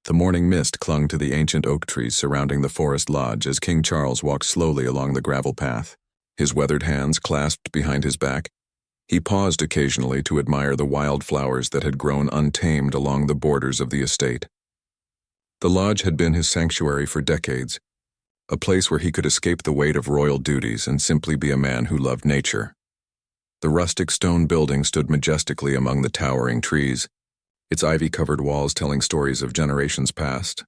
The morning mist clung to the ancient oak trees surrounding the forest lodge as King Charles walked slowly along the gravel path, his weathered hands clasped behind his back. He paused occasionally to admire the wild flowers that had grown untamed along the borders of the estate. The lodge had been his sanctuary for decades, a place where he could escape the weight of royal duties and simply be a man who loved nature. The rustic stone building stood majestically among the towering trees, its ivy-covered walls telling stories of generations past.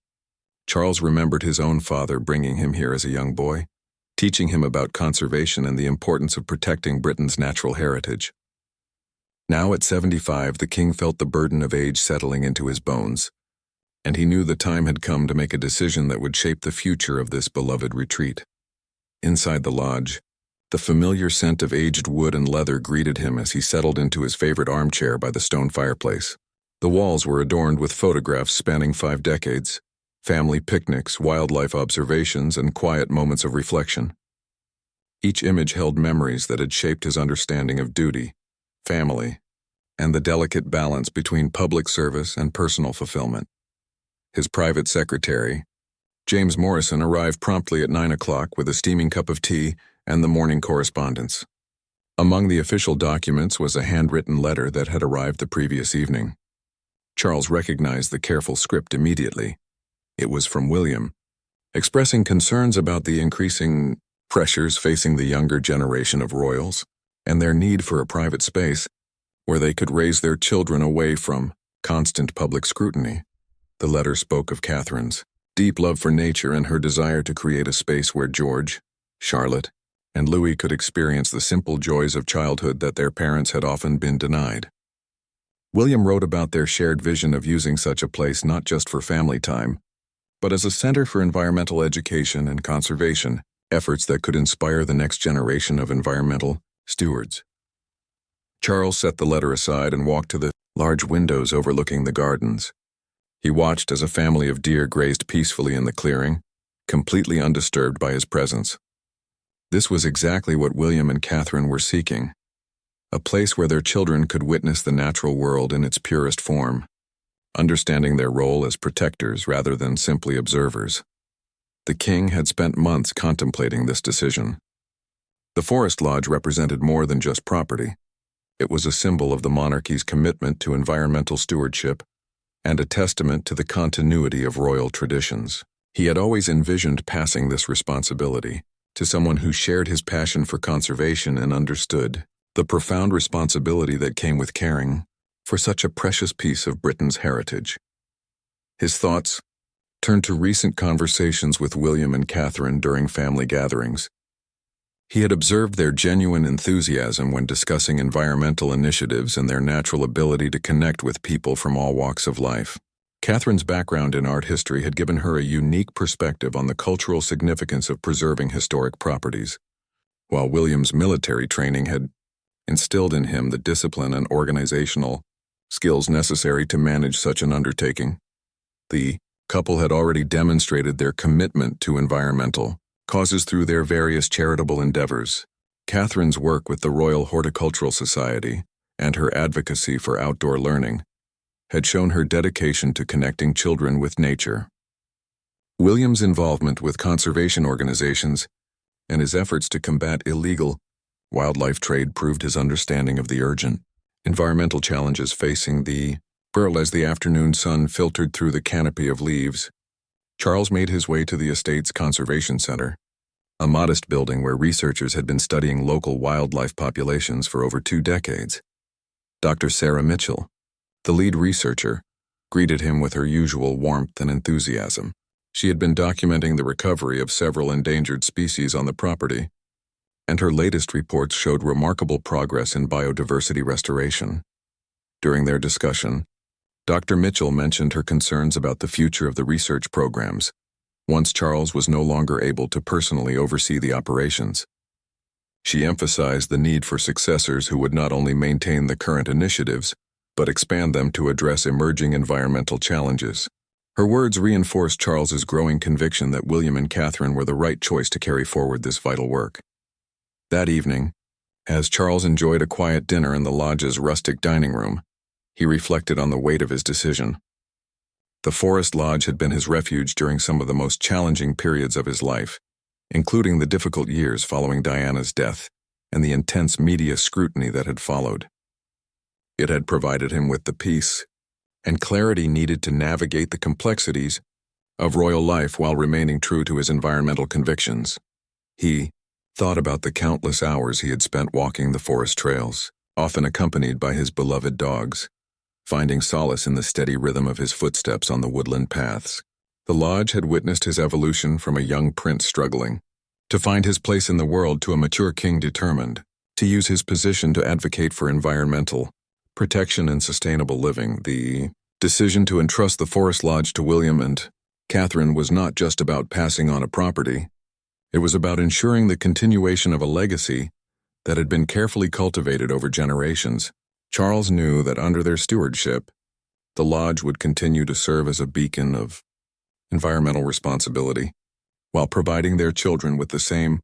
Charles remembered his own father bringing him here as a young boy, teaching him about conservation and the importance of protecting Britain's natural heritage. Now at 75, the king felt the burden of age settling into his bones, and he knew the time had come to make a decision that would shape the future of this beloved retreat. Inside the lodge, the familiar scent of aged wood and leather greeted him as he settled into his favorite armchair by the stone fireplace. The walls were adorned with photographs spanning 5 decades, family picnics, wildlife observations, and quiet moments of reflection. Each image held memories that had shaped his understanding of duty, family, and the delicate balance between public service and personal fulfillment. His private secretary, James Morrison, arrived promptly at 9 o'clock with a steaming cup of tea and the morning correspondence. Among the official documents was a handwritten letter that had arrived the previous evening. Charles recognized the careful script immediately. It was from William, expressing concerns about the increasing pressures facing the younger generation of royals and their need for a private space where they could raise their children away from constant public scrutiny. The letter spoke of Catherine's deep love for nature and her desire to create a space where George, Charlotte, and Louis could experience the simple joys of childhood that their parents had often been denied. William wrote about their shared vision of using such a place not just for family time, but as a center for environmental education and conservation, efforts that could inspire the next generation of environmental stewards. Charles set the letter aside and walked to the large windows overlooking the gardens. He watched as a family of deer grazed peacefully in the clearing, completely undisturbed by his presence. This was exactly what William and Catherine were seeking. A place where their children could witness the natural world in its purest form, understanding their role as protectors rather than simply observers. The king had spent months contemplating this decision. The forest lodge represented more than just property. It was a symbol of the monarchy's commitment to environmental stewardship and a testament to the continuity of royal traditions. He had always envisioned passing this responsibility to someone who shared his passion for conservation and understood the profound responsibility that came with caring for such a precious piece of Britain's heritage. His thoughts turned to recent conversations with William and Catherine during family gatherings. He had observed their genuine enthusiasm when discussing environmental initiatives and their natural ability to connect with people from all walks of life. Catherine's background in art history had given her a unique perspective on the cultural significance of preserving historic properties, while William's military training had instilled in him the discipline and organizational skills necessary to manage such an undertaking. The couple had already demonstrated their commitment to environmental causes through their various charitable endeavors. Catherine's work with the Royal Horticultural Society and her advocacy for outdoor learning had shown her dedication to connecting children with nature. William's involvement with conservation organizations and his efforts to combat illegal wildlife trade proved his understanding of the urgent environmental challenges facing the world. As the afternoon sun filtered through the canopy of leaves, Charles made his way to the estate's conservation center, a modest building where researchers had been studying local wildlife populations for over 2 decades. Dr. Sarah Mitchell, the lead researcher, greeted him with her usual warmth and enthusiasm. She had been documenting the recovery of several endangered species on the property, and her latest reports showed remarkable progress in biodiversity restoration. During their discussion, Dr. Mitchell mentioned her concerns about the future of the research programs, once Charles was no longer able to personally oversee the operations. She emphasized the need for successors who would not only maintain the current initiatives, but expand them to address emerging environmental challenges. Her words reinforced Charles's growing conviction that William and Catherine were the right choice to carry forward this vital work. That evening, as Charles enjoyed a quiet dinner in the lodge's rustic dining room, he reflected on the weight of his decision. The forest lodge had been his refuge during some of the most challenging periods of his life, including the difficult years following Diana's death and the intense media scrutiny that had followed. It had provided him with the peace and clarity needed to navigate the complexities of royal life while remaining true to his environmental convictions. He thought about the countless hours he had spent walking the forest trails, often accompanied by his beloved dogs, finding solace in the steady rhythm of his footsteps on the woodland paths. The lodge had witnessed his evolution from a young prince struggling to find his place in the world to a mature king determined to use his position to advocate for environmental protection and sustainable living. The decision to entrust the forest lodge to William and Catherine was not just about passing on a property. It was about ensuring the continuation of a legacy that had been carefully cultivated over generations. Charles knew that under their stewardship, the lodge would continue to serve as a beacon of environmental responsibility, while providing their children with the same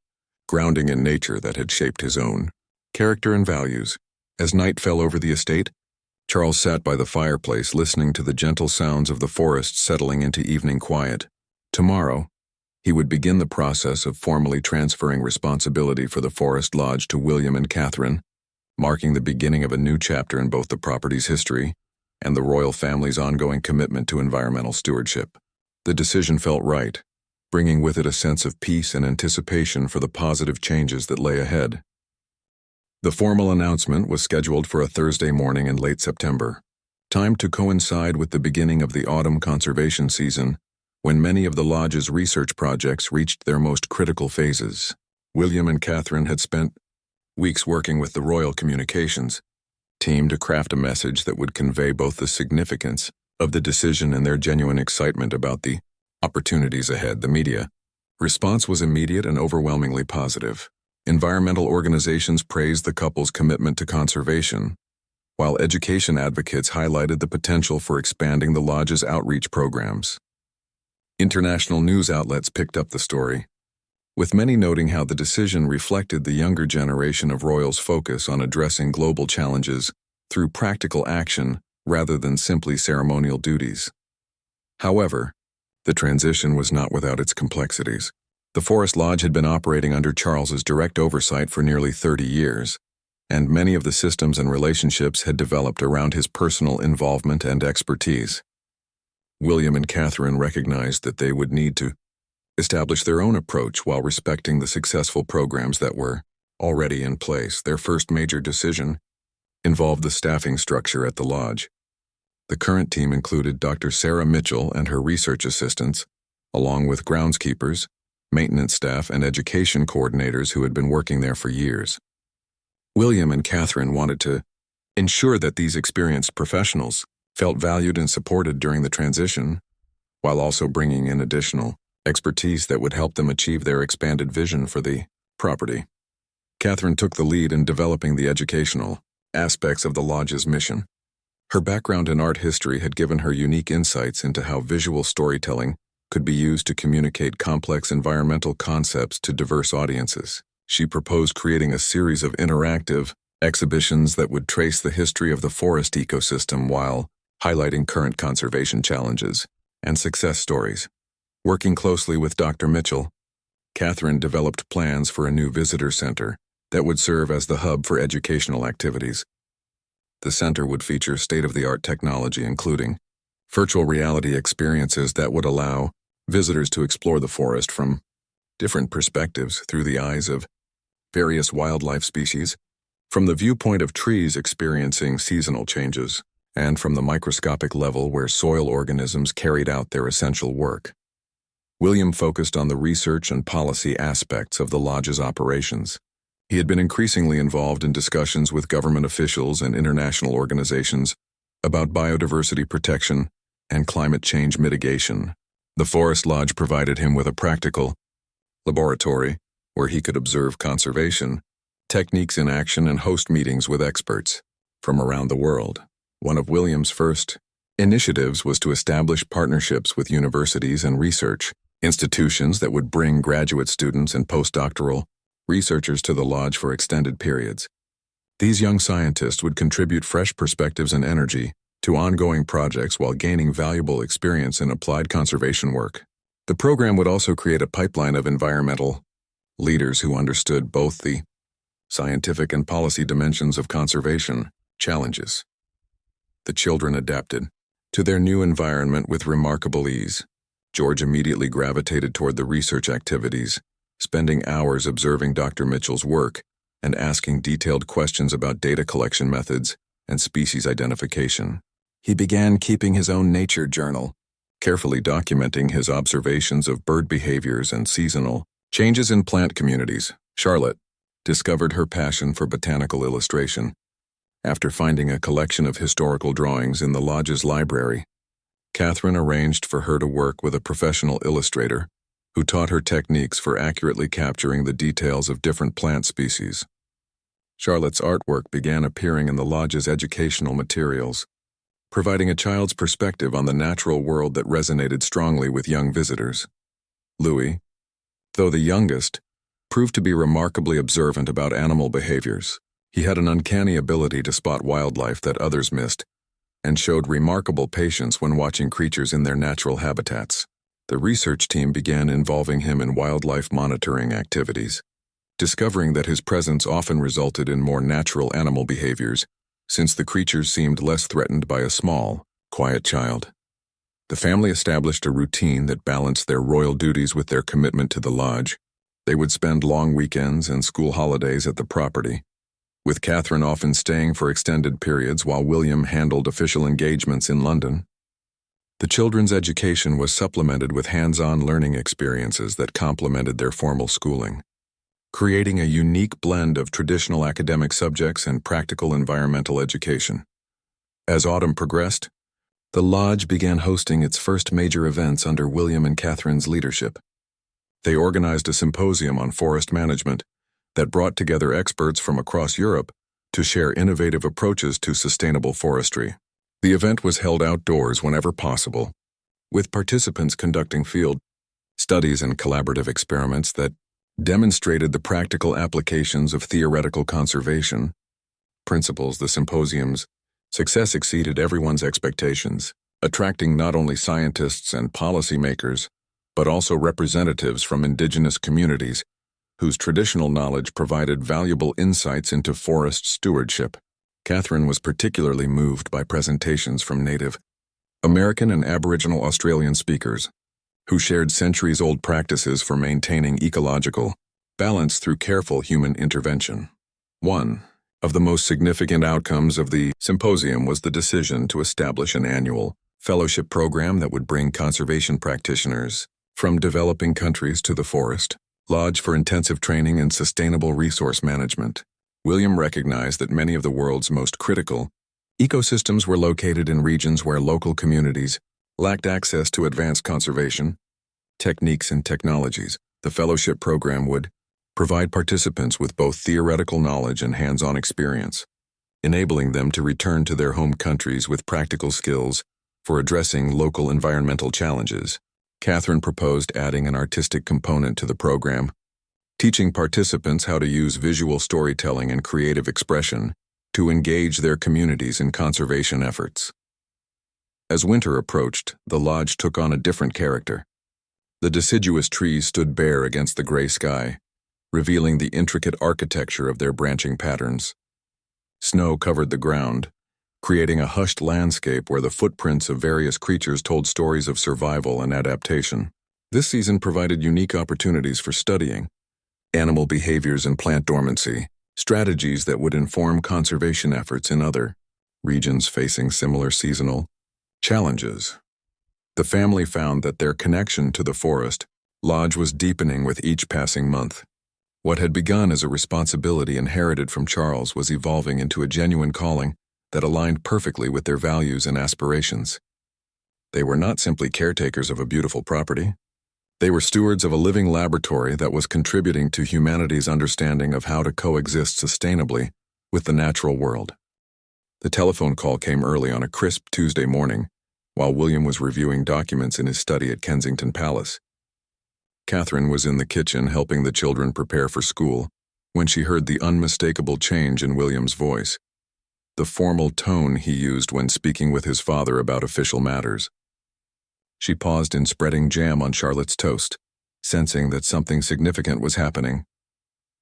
grounding in nature that had shaped his own character and values. As night fell over the estate, Charles sat by the fireplace listening to the gentle sounds of the forest settling into evening quiet. Tomorrow, he would begin the process of formally transferring responsibility for the forest lodge to William and Catherine, marking the beginning of a new chapter in both the property's history and the royal family's ongoing commitment to environmental stewardship. The decision felt right, bringing with it a sense of peace and anticipation for the positive changes that lay ahead. The formal announcement was scheduled for a Thursday morning in late September, timed to coincide with the beginning of the autumn conservation season, when many of the lodge's research projects reached their most critical phases. William and Catherine had spent weeks working with the royal communications team to craft a message that would convey both the significance of the decision and their genuine excitement about the opportunities ahead. The media response was immediate and overwhelmingly positive. Environmental organizations praised the couple's commitment to conservation, while education advocates highlighted the potential for expanding the lodge's outreach programs. International news outlets picked up the story, with many noting how the decision reflected the younger generation of royals' focus on addressing global challenges through practical action rather than simply ceremonial duties. However, the transition was not without its complexities. The Forest Lodge had been operating under Charles's direct oversight for nearly 30 years, and many of the systems and relationships had developed around his personal involvement and expertise. William and Catherine recognized that they would need to establish their own approach while respecting the successful programs that were already in place. Their first major decision involved the staffing structure at the lodge. The current team included Dr. Sarah Mitchell and her research assistants, along with groundskeepers, maintenance staff, and education coordinators who had been working there for years. William and Catherine wanted to ensure that these experienced professionals felt valued and supported during the transition, while also bringing in additional expertise that would help them achieve their expanded vision for the property. Catherine took the lead in developing the educational aspects of the lodge's mission. Her background in art history had given her unique insights into how visual storytelling could be used to communicate complex environmental concepts to diverse audiences. She proposed creating a series of interactive exhibitions that would trace the history of the forest ecosystem while highlighting current conservation challenges and success stories. Working closely with Dr. Mitchell, Catherine developed plans for a new visitor center that would serve as the hub for educational activities. The center would feature state-of-the-art technology, including virtual reality experiences that would allow visitors to explore the forest from different perspectives through the eyes of various wildlife species, from the viewpoint of trees experiencing seasonal changes, and from the microscopic level where soil organisms carried out their essential work. William focused on the research and policy aspects of the lodge's operations. He had been increasingly involved in discussions with government officials and international organizations about biodiversity protection and climate change mitigation. The Forest Lodge provided him with a practical laboratory where he could observe conservation techniques in action and host meetings with experts from around the world. One of William's first initiatives was to establish partnerships with universities and research institutions that would bring graduate students and postdoctoral researchers to the lodge for extended periods. These young scientists would contribute fresh perspectives and energy to ongoing projects while gaining valuable experience in applied conservation work. The program would also create a pipeline of environmental leaders who understood both the scientific and policy dimensions of conservation challenges. The children adapted to their new environment with remarkable ease. George immediately gravitated toward the research activities, spending hours observing Dr. Mitchell's work and asking detailed questions about data collection methods and species identification. He began keeping his own nature journal, carefully documenting his observations of bird behaviors and seasonal changes in plant communities. Charlotte discovered her passion for botanical illustration after finding a collection of historical drawings in the lodge's library. Catherine arranged for her to work with a professional illustrator who taught her techniques for accurately capturing the details of different plant species. Charlotte's artwork began appearing in the lodge's educational materials, providing a child's perspective on the natural world that resonated strongly with young visitors. Louis, though the youngest, proved to be remarkably observant about animal behaviors. He had an uncanny ability to spot wildlife that others missed, and showed remarkable patience when watching creatures in their natural habitats. The research team began involving him in wildlife monitoring activities, discovering that his presence often resulted in more natural animal behaviors, since the creatures seemed less threatened by a small, quiet child. The family established a routine that balanced their royal duties with their commitment to the lodge. They would spend long weekends and school holidays at the property, with Catherine often staying for extended periods while William handled official engagements in London. The children's education was supplemented with hands-on learning experiences that complemented their formal schooling, creating a unique blend of traditional academic subjects and practical environmental education. As autumn progressed, the lodge began hosting its first major events under William and Catherine's leadership. They organized a symposium on forest management that brought together experts from across Europe to share innovative approaches to sustainable forestry. The event was held outdoors whenever possible, with participants conducting field studies and collaborative experiments that demonstrated the practical applications of theoretical conservation principles. The symposium's success exceeded everyone's expectations, attracting not only scientists and policymakers, but also representatives from indigenous communities whose traditional knowledge provided valuable insights into forest stewardship. Catherine was particularly moved by presentations from Native American and Aboriginal Australian speakers, who shared centuries-old practices for maintaining ecological balance through careful human intervention. One of the most significant outcomes of the symposium was the decision to establish an annual fellowship program that would bring conservation practitioners from developing countries to the forest lodge for intensive training in sustainable resource management. William recognized that many of the world's most critical ecosystems were located in regions where local communities lacked access to advanced conservation techniques and technologies. The fellowship program would provide participants with both theoretical knowledge and hands-on experience, enabling them to return to their home countries with practical skills for addressing local environmental challenges. Catherine proposed adding an artistic component to the program, teaching participants how to use visual storytelling and creative expression to engage their communities in conservation efforts. As winter approached, the lodge took on a different character. The deciduous trees stood bare against the gray sky, revealing the intricate architecture of their branching patterns. Snow covered the ground, creating a hushed landscape where the footprints of various creatures told stories of survival and adaptation. This season provided unique opportunities for studying animal behaviors and plant dormancy, strategies that would inform conservation efforts in other regions facing similar seasonal challenges. The family found that their connection to the forest lodge was deepening with each passing month. What had begun as a responsibility inherited from Charles was evolving into a genuine calling that aligned perfectly with their values and aspirations. They were not simply caretakers of a beautiful property. They were stewards of a living laboratory that was contributing to humanity's understanding of how to coexist sustainably with the natural world. The telephone call came early on a crisp Tuesday morning, while William was reviewing documents in his study at Kensington Palace. Catherine was in the kitchen helping the children prepare for school when she heard the unmistakable change in William's voice. the formal tone he used when speaking with his father about official matters. She paused in spreading jam on Charlotte's toast, sensing that something significant was happening.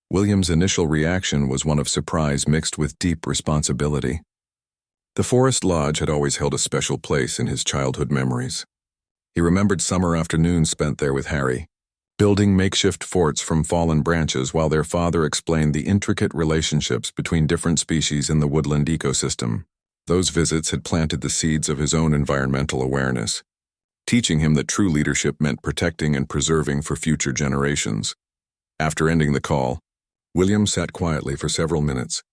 William's initial reaction was one of surprise mixed with deep responsibility. The Forest Lodge had always held a special place in his childhood memories. He remembered summer afternoons spent there with Harry, building makeshift forts from fallen branches while their father explained the intricate relationships between different species in the woodland ecosystem. Those visits had planted the seeds of his own environmental awareness, teaching him that true leadership meant protecting and preserving for future generations. After ending the call, William sat quietly for several minutes,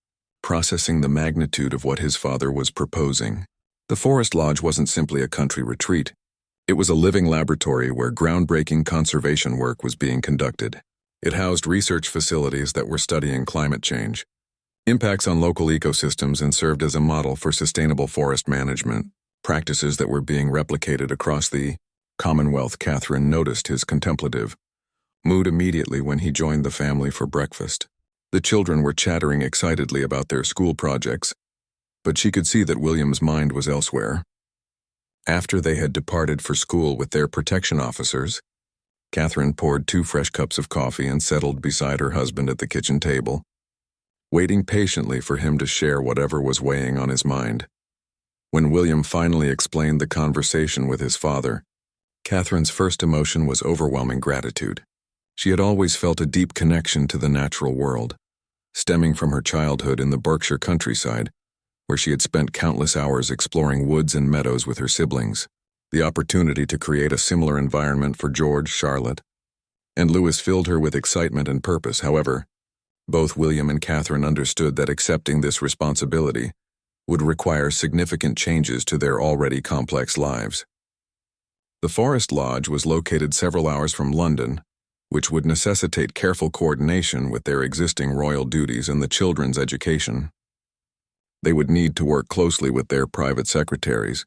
processing the magnitude of what his father was proposing. The Forest Lodge wasn't simply a country retreat. It was a living laboratory where groundbreaking conservation work was being conducted. It housed research facilities that were studying climate change, impacts on local ecosystems, and served as a model for sustainable forest management, practices that were being replicated across the Commonwealth. Catherine noticed his contemplative mood immediately when he joined the family for breakfast. The children were chattering excitedly about their school projects, but she could see that William's mind was elsewhere. After they had departed for school with their protection officers, Catherine poured 2 fresh cups of coffee and settled beside her husband at the kitchen table, waiting patiently for him to share whatever was weighing on his mind. When William finally explained the conversation with his father, Catherine's first emotion was overwhelming gratitude. She had always felt a deep connection to the natural world, stemming from her childhood in the Berkshire countryside, where she had spent countless hours exploring woods and meadows with her siblings. The opportunity to create a similar environment for George, Charlotte, and Louis filled her with excitement and purpose. However, both William and Catherine understood that accepting this responsibility would require significant changes to their already complex lives. The Forest Lodge was located several hours from London, which would necessitate careful coordination with their existing royal duties and the children's education. They would need to work closely with their private secretaries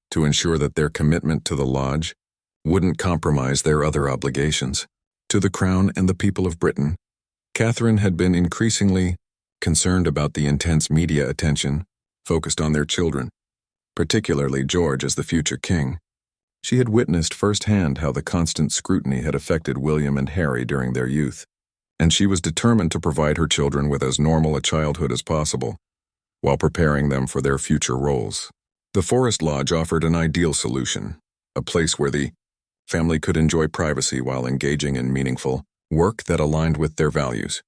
to ensure that their commitment to the lodge wouldn't compromise their other obligations. To the Crown and the people of Britain, Catherine had been increasingly concerned about the intense media attention focused on their children, particularly George as the future king. She had witnessed firsthand how the constant scrutiny had affected William and Harry during their youth, and she was determined to provide her children with as normal a childhood as possible, while preparing them for their future roles. The Forest Lodge offered an ideal solution, a place where the family could enjoy privacy while engaging in meaningful work that aligned with their values.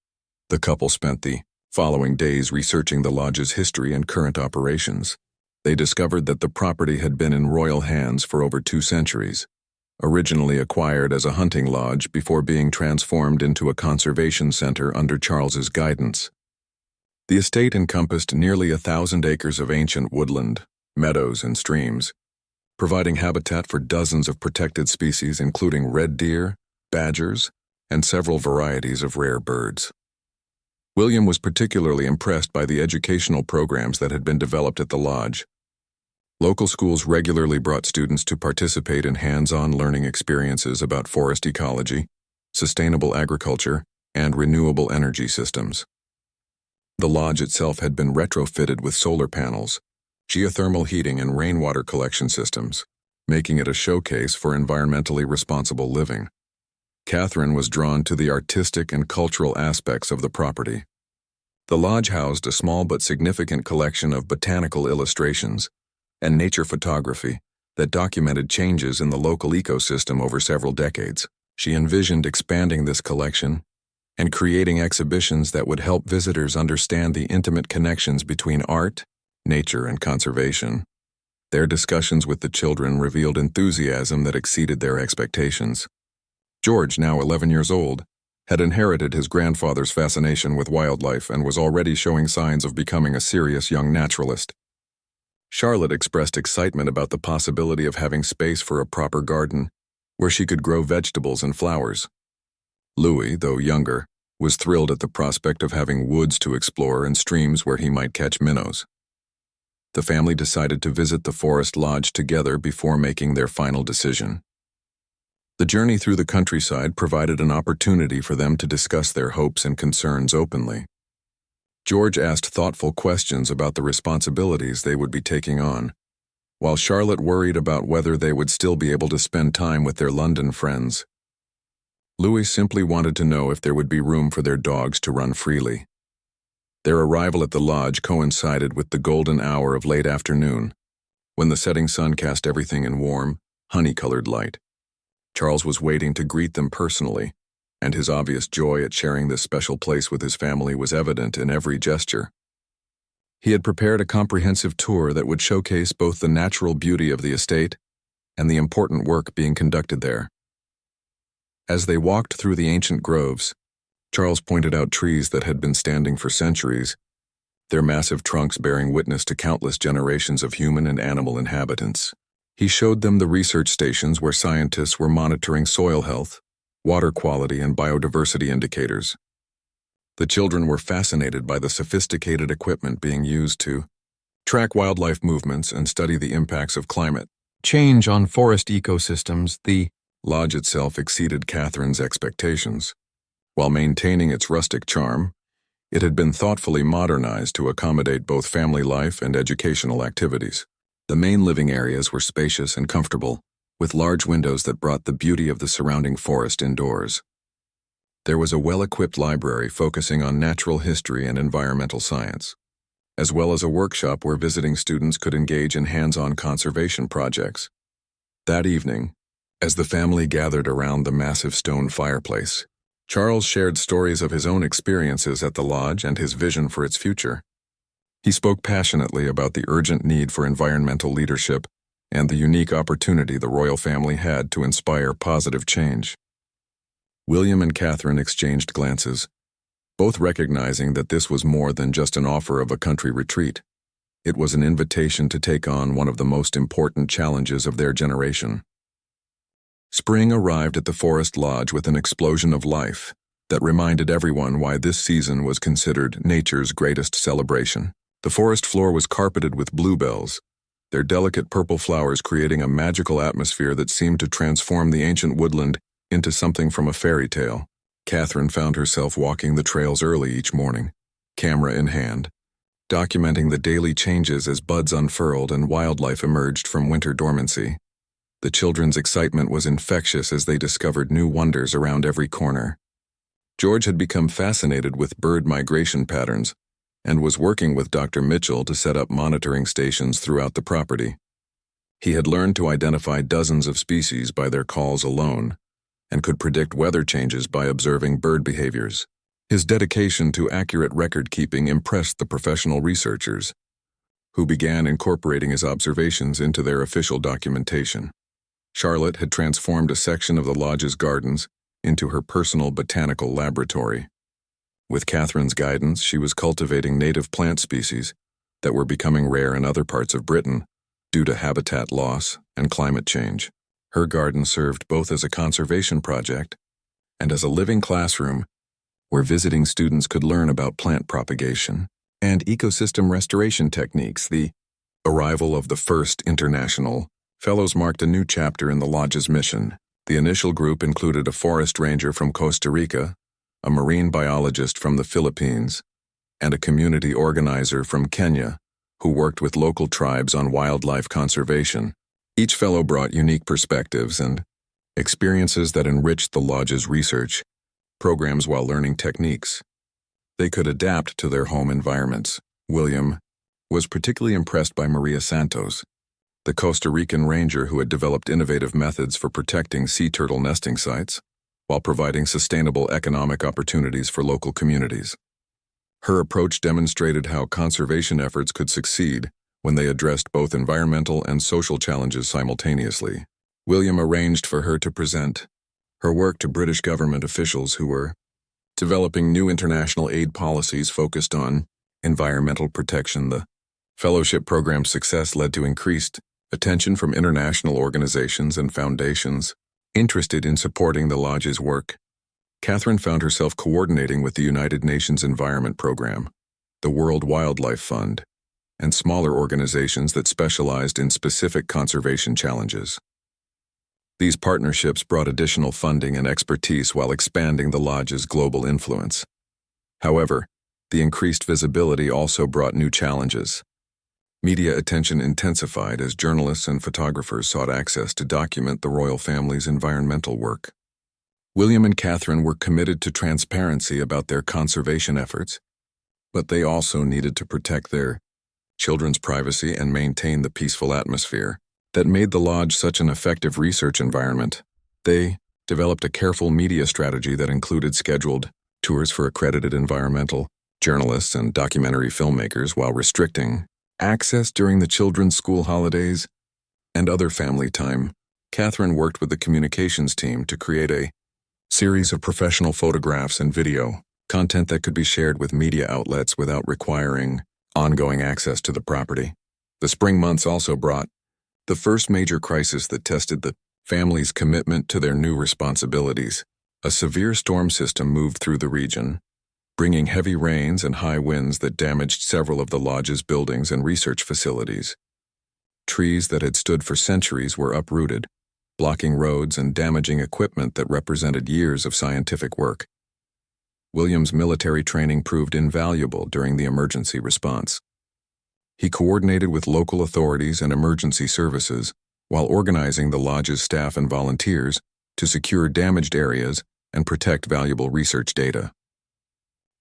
The couple spent the following days researching the lodge's history and current operations. They discovered that the property had been in royal hands for over 2 centuries, originally acquired as a hunting lodge before being transformed into a conservation center under Charles's guidance. The estate encompassed nearly 1,000 acres of ancient woodland, meadows, and streams, providing habitat for dozens of protected species including red deer, badgers, and several varieties of rare birds. William was particularly impressed by the educational programs that had been developed at the lodge. Local schools regularly brought students to participate in hands-on learning experiences about forest ecology, sustainable agriculture, and renewable energy systems. The lodge itself had been retrofitted with solar panels, geothermal heating, and rainwater collection systems, making it a showcase for environmentally responsible living. Catherine was drawn to the artistic and cultural aspects of the property. The lodge housed a small but significant collection of botanical illustrations and nature photography that documented changes in the local ecosystem over several decades. She envisioned expanding this collection and creating exhibitions that would help visitors understand the intimate connections between art, nature, and conservation. Their discussions with the children revealed enthusiasm that exceeded their expectations. George, now 11 years old, had inherited his grandfather's fascination with wildlife and was already showing signs of becoming a serious young naturalist. Charlotte expressed excitement about the possibility of having space for a proper garden, where she could grow vegetables and flowers. Louis, though younger, was thrilled at the prospect of having woods to explore and streams where he might catch minnows. The family decided to visit the Forest Lodge together before making their final decision. The journey through the countryside provided an opportunity for them to discuss their hopes and concerns openly. George asked thoughtful questions about the responsibilities they would be taking on, while Charlotte worried about whether they would still be able to spend time with their London friends. Louis simply wanted to know if there would be room for their dogs to run freely. Their arrival at the lodge coincided with the golden hour of late afternoon, when the setting sun cast everything in warm, honey-colored light. Charles was waiting to greet them personally, and his obvious joy at sharing this special place with his family was evident in every gesture. He had prepared a comprehensive tour that would showcase both the natural beauty of the estate and the important work being conducted there. As they walked through the ancient groves, Charles pointed out trees that had been standing for centuries, their massive trunks bearing witness to countless generations of human and animal inhabitants. He showed them the research stations where scientists were monitoring soil health, water quality, and biodiversity indicators. The children were fascinated by the sophisticated equipment being used to track wildlife movements and study the impacts of climate change on forest ecosystems. The lodge itself exceeded Catherine's expectations. While maintaining its rustic charm, it had been thoughtfully modernized to accommodate both family life and educational activities. The main living areas were spacious and comfortable, with large windows that brought the beauty of the surrounding forest indoors. There was a well-equipped library focusing on natural history and environmental science, as well as a workshop where visiting students could engage in hands-on conservation projects. That evening, as the family gathered around the massive stone fireplace, Charles shared stories of his own experiences at the lodge and his vision for its future. He spoke passionately about the urgent need for environmental leadership and the unique opportunity the royal family had to inspire positive change. William and Catherine exchanged glances, both recognizing that this was more than just an offer of a country retreat. It was an invitation to take on one of the most important challenges of their generation. Spring arrived at the Forest Lodge with an explosion of life that reminded everyone why this season was considered nature's greatest celebration. The forest floor was carpeted with bluebells, their delicate purple flowers creating a magical atmosphere that seemed to transform the ancient woodland into something from a fairy tale. Catherine found herself walking the trails early each morning, camera in hand, documenting the daily changes as buds unfurled and wildlife emerged from winter dormancy. The children's excitement was infectious as they discovered new wonders around every corner. George had become fascinated with bird migration patterns and was working with Dr. Mitchell to set up monitoring stations throughout the property. He had learned to identify dozens of species by their calls alone and could predict weather changes by observing bird behaviors. His dedication to accurate record-keeping impressed the professional researchers, who began incorporating his observations into their official documentation. Charlotte had transformed a section of the lodge's gardens into her personal botanical laboratory. With Catherine's guidance, she was cultivating native plant species that were becoming rare in other parts of Britain due to habitat loss and climate change. Her garden served both as a conservation project and as a living classroom where visiting students could learn about plant propagation and ecosystem restoration techniques. The arrival of the first international fellows marked a new chapter in the lodge's mission. The initial group included a forest ranger from Costa Rica, a marine biologist from the Philippines, and a community organizer from Kenya who worked with local tribes on wildlife conservation. Each fellow brought unique perspectives and experiences that enriched the lodge's research programs while learning techniques they could adapt to their home environments. William was particularly impressed by Maria Santos, the Costa Rican ranger who had developed innovative methods for protecting sea turtle nesting sites while providing sustainable economic opportunities for local communities. Her approach demonstrated how conservation efforts could succeed when they addressed both environmental and social challenges simultaneously. William arranged for her to present her work to British government officials who were developing new international aid policies focused on environmental protection. The fellowship program's success led to increased attention from international organizations and foundations interested in supporting the lodge's work. Catherine found herself coordinating with the United Nations Environment Program, the World Wildlife Fund, and smaller organizations that specialized in specific conservation challenges. These partnerships brought additional funding and expertise while expanding the lodge's global influence. However, The increased visibility also brought new challenges. Media attention intensified as journalists and photographers sought access to document the royal family's environmental work. William and Catherine were committed to transparency about their conservation efforts, but they also needed to protect their children's privacy and maintain the peaceful atmosphere that made the lodge such an effective research environment. They developed a careful media strategy that included scheduled tours for accredited environmental journalists and documentary filmmakers while restricting access during the children's school holidays and other family time. Catherine worked with the communications team to create a series of professional photographs and video content that could be shared with media outlets without requiring ongoing access to the property. The spring months also brought the first major crisis that tested the family's commitment to their new responsibilities. A severe storm system moved through the region, bringing heavy rains and high winds that damaged several of the lodge's buildings and research facilities. Trees that had stood for centuries were uprooted, blocking roads and damaging equipment that represented years of scientific work. William's military training proved invaluable during the emergency response. He coordinated with local authorities and emergency services while organizing the lodge's staff and volunteers to secure damaged areas and protect valuable research data.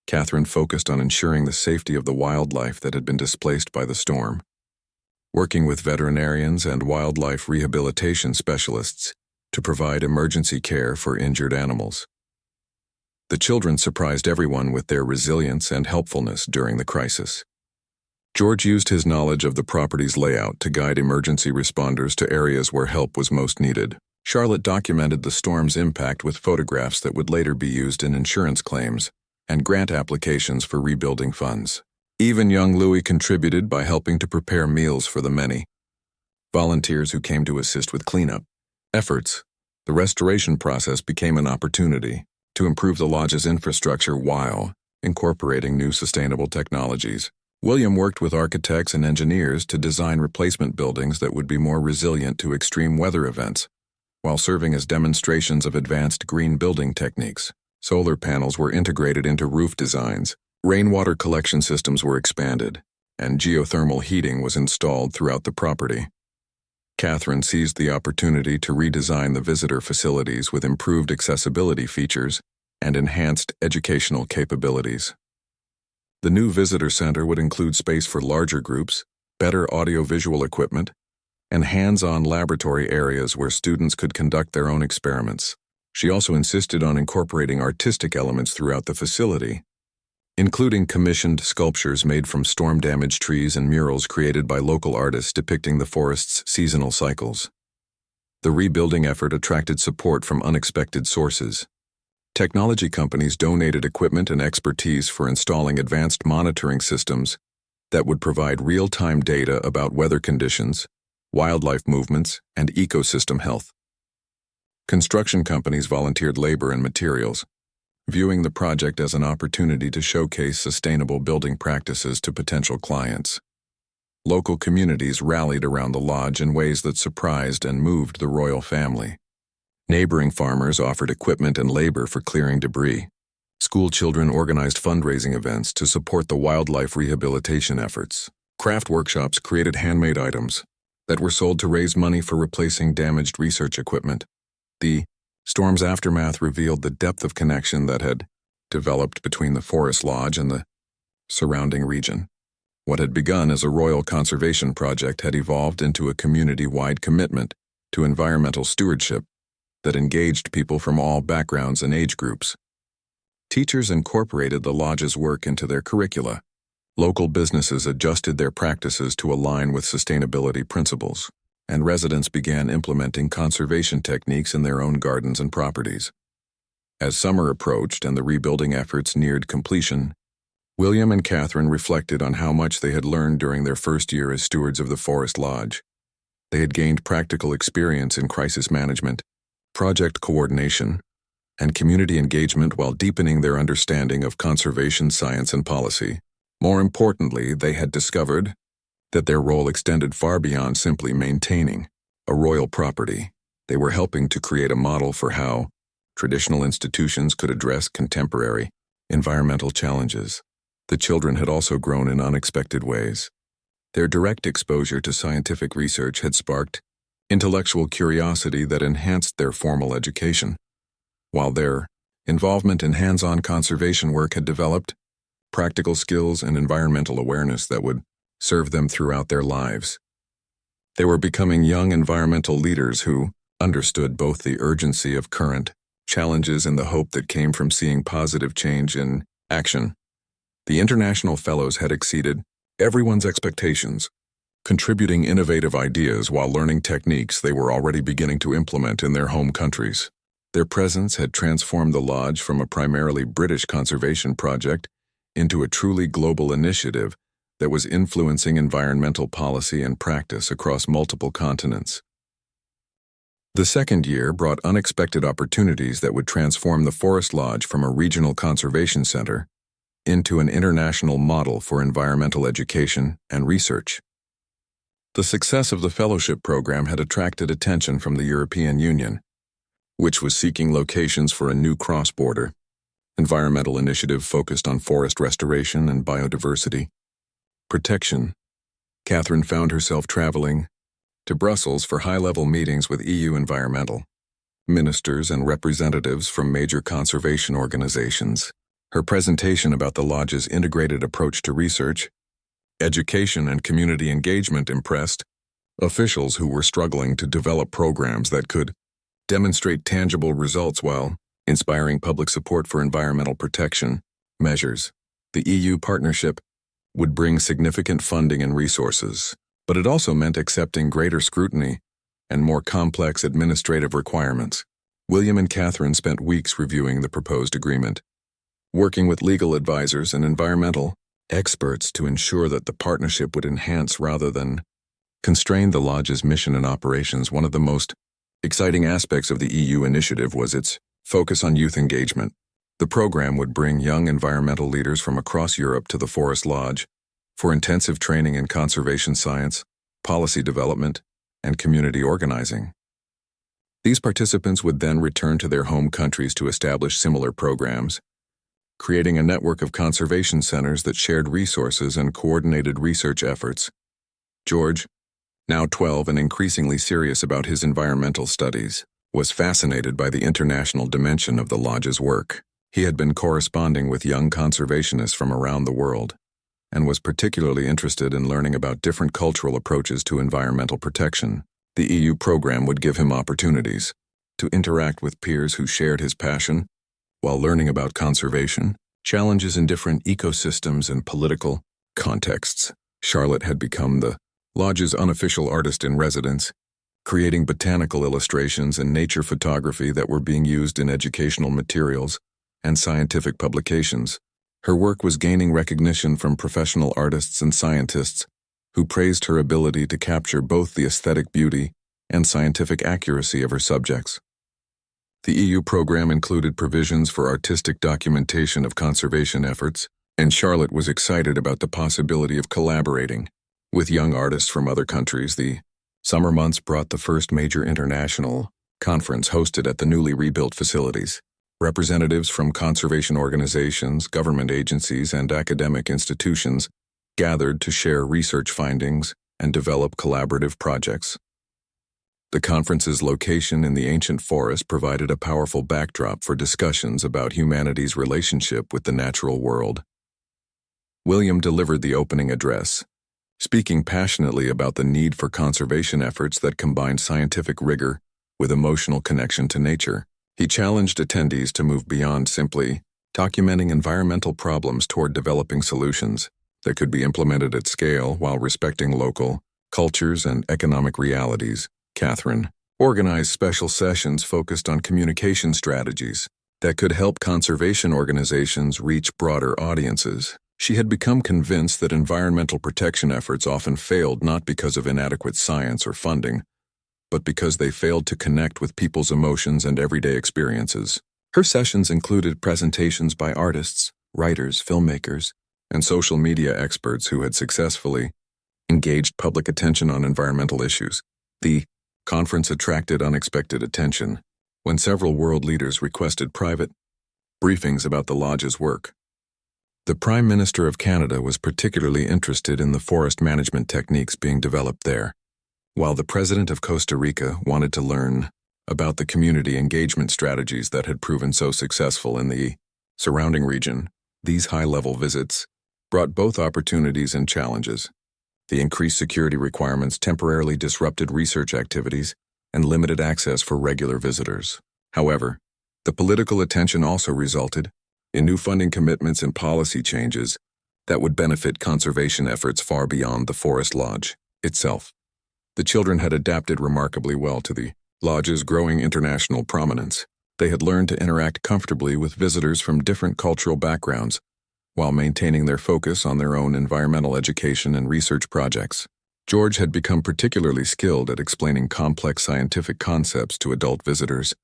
Catherine focused on ensuring the safety of the wildlife that had been displaced by the storm, working with veterinarians and wildlife rehabilitation specialists to provide emergency care for injured animals. The children surprised everyone with their resilience and helpfulness during the crisis. George used his knowledge of the property's layout to guide emergency responders to areas where help was most needed. Charlotte documented the storm's impact with photographs that would later be used in insurance claims and grant applications for rebuilding funds. Even young Louis contributed by helping to prepare meals for the many volunteers who came to assist with cleanup efforts. The restoration process became an opportunity to improve the lodge's infrastructure while incorporating new sustainable technologies. William worked with architects and engineers to design replacement buildings that would be more resilient to extreme weather events, while serving as demonstrations of advanced green building techniques. Solar panels were integrated into roof designs, rainwater collection systems were expanded, and geothermal heating was installed throughout the property. Catherine seized the opportunity to redesign the visitor facilities with improved accessibility features and enhanced educational capabilities. The new visitor center would include space for larger groups, better audiovisual equipment, and hands-on laboratory areas where students could conduct their own experiments. She also insisted on incorporating artistic elements throughout the facility, including commissioned sculptures made from storm-damaged trees and murals created by local artists depicting the forest's seasonal cycles. The rebuilding effort attracted support from unexpected sources. Technology companies donated equipment and expertise for installing advanced monitoring systems that would provide real-time data about weather conditions, wildlife movements, and ecosystem health. Construction companies volunteered labor and materials, viewing the project as an opportunity to showcase sustainable building practices to potential clients. Local communities rallied around the lodge in ways that surprised and moved the royal family. Neighboring farmers offered equipment and labor for clearing debris. School children organized fundraising events to support the wildlife rehabilitation efforts. Craft workshops created handmade items that were sold to raise money for replacing damaged research equipment. The storm's aftermath revealed the depth of connection that had developed between the Forest Lodge and the surrounding region. What had begun as a royal conservation project had evolved into a community-wide commitment to environmental stewardship that engaged people from all backgrounds and age groups. Teachers incorporated the lodge's work into their curricula. Local businesses adjusted their practices to align with sustainability principles, and residents began implementing conservation techniques in their own gardens and properties. As summer approached and the rebuilding efforts neared completion, William and Catherine reflected on how much they had learned during their first year as stewards of the Forest Lodge. They had gained practical experience in crisis management, project coordination, and community engagement while deepening their understanding of conservation science and policy. More importantly, they had discovered that their role extended far beyond simply maintaining a royal property. They were helping to create a model for how traditional institutions could address contemporary environmental challenges. The children had also grown in unexpected ways. Their direct exposure to scientific research had sparked intellectual curiosity that enhanced their formal education, while their involvement in hands-on conservation work had developed practical skills and environmental awareness that would serve them throughout their lives. They were becoming young environmental leaders who understood both the urgency of current challenges and the hope that came from seeing positive change in action. The international fellows had exceeded everyone's expectations, contributing innovative ideas while learning techniques they were already beginning to implement in their home countries. Their presence had transformed the lodge from a primarily British conservation project into a truly global initiative that was influencing environmental policy and practice across multiple continents. The second year brought unexpected opportunities that would transform the Forest Lodge from a regional conservation center into an international model for environmental education and research. The success of the fellowship program had attracted attention from the European Union, which was seeking locations for a new cross-border environmental initiative focused on forest restoration and biodiversity protection. Catherine found herself traveling to Brussels for high-level meetings with EU environmental ministers and representatives from major conservation organizations. Her presentation about the lodge's integrated approach to research, education, and community engagement impressed officials who were struggling to develop programs that could demonstrate tangible results while inspiring public support for environmental protection measures. The EU partnership would bring significant funding and resources, but it also meant accepting greater scrutiny and more complex administrative requirements. William and Catherine spent weeks reviewing the proposed agreement, working with legal advisors and environmental experts to ensure that the partnership would enhance rather than constrain the lodge's mission and operations. One of the most exciting aspects of the EU initiative was its focus on youth engagement. The program would bring young environmental leaders from across Europe to the Forest Lodge for intensive training in conservation science, policy development, and community organizing. These participants would then return to their home countries to establish similar programs, creating a network of conservation centers that shared resources and coordinated research efforts. George, now 12 and increasingly serious about his environmental studies, was fascinated by the international dimension of the lodge's work. He had been corresponding with young conservationists from around the world and was particularly interested in learning about different cultural approaches to environmental protection. The EU program would give him opportunities to interact with peers who shared his passion while learning about conservation, challenges in different ecosystems and political contexts. Charlotte had become the lodge's unofficial artist in residence, creating botanical illustrations and nature photography that were being used in educational materials and scientific publications. Her work was gaining recognition from professional artists and scientists who praised her ability to capture both the aesthetic beauty and scientific accuracy of her subjects. The EU program included provisions for artistic documentation of conservation efforts, and Charlotte was excited about the possibility of collaborating with young artists from other countries. The summer months brought the first major international conference hosted at the newly rebuilt facilities. Representatives from conservation organizations, government agencies, and academic institutions gathered to share research findings and develop collaborative projects. The conference's location in the ancient forest provided a powerful backdrop for discussions about humanity's relationship with the natural world. William delivered the opening address, speaking passionately about the need for conservation efforts that combine scientific rigor with emotional connection to nature. He challenged attendees to move beyond simply documenting environmental problems toward developing solutions that could be implemented at scale while respecting local cultures and economic realities. Catherine organized special sessions focused on communication strategies that could help conservation organizations reach broader audiences. She had become convinced that environmental protection efforts often failed not because of inadequate science or funding, but because they failed to connect with people's emotions and everyday experiences. Her sessions included presentations by artists, writers, filmmakers, and social media experts who had successfully engaged public attention on environmental issues. The conference attracted unexpected attention when several world leaders requested private briefings about the lodge's work. The Prime Minister of Canada was particularly interested in the forest management techniques being developed there, while the President of Costa Rica wanted to learn about the community engagement strategies that had proven so successful in the surrounding region. These high-level visits brought both opportunities and challenges. The increased security requirements temporarily disrupted research activities and limited access for regular visitors. However, the political attention also resulted in new funding commitments and policy changes that would benefit conservation efforts far beyond the Forest Lodge itself. The children had adapted remarkably well to the lodge's growing international prominence. They had learned to interact comfortably with visitors from different cultural backgrounds while maintaining their focus on their own environmental education and research projects. George had become particularly skilled at explaining complex scientific concepts to adult visitors,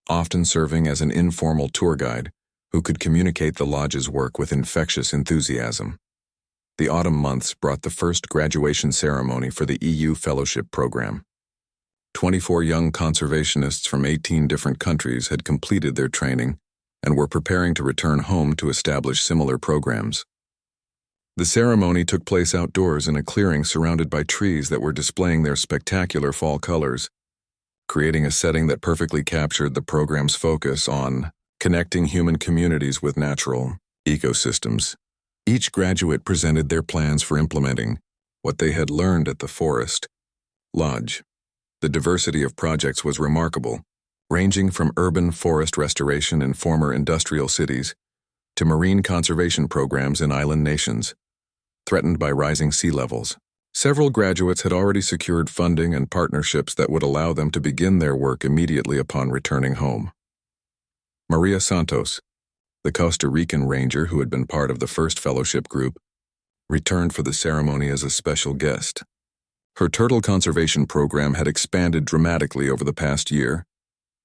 often serving as an informal tour guide who could communicate the lodge's work with infectious enthusiasm. The autumn months brought the first graduation ceremony for the EU Fellowship Program. 24 young conservationists from 18 different countries had completed their training and were preparing to return home to establish similar programs. The ceremony took place outdoors in a clearing surrounded by trees that were displaying their spectacular fall colors, creating a setting that perfectly captured the program's focus on connecting human communities with natural ecosystems. Each graduate presented their plans for implementing what they had learned at the Forest Lodge. The diversity of projects was remarkable, ranging from urban forest restoration in former industrial cities to marine conservation programs in island nations threatened by rising sea levels. Several graduates had already secured funding and partnerships that would allow them to begin their work immediately upon returning home. Maria Santos, the Costa Rican ranger who had been part of the first fellowship group, returned for the ceremony as a special guest. Her turtle conservation program had expanded dramatically over the past year,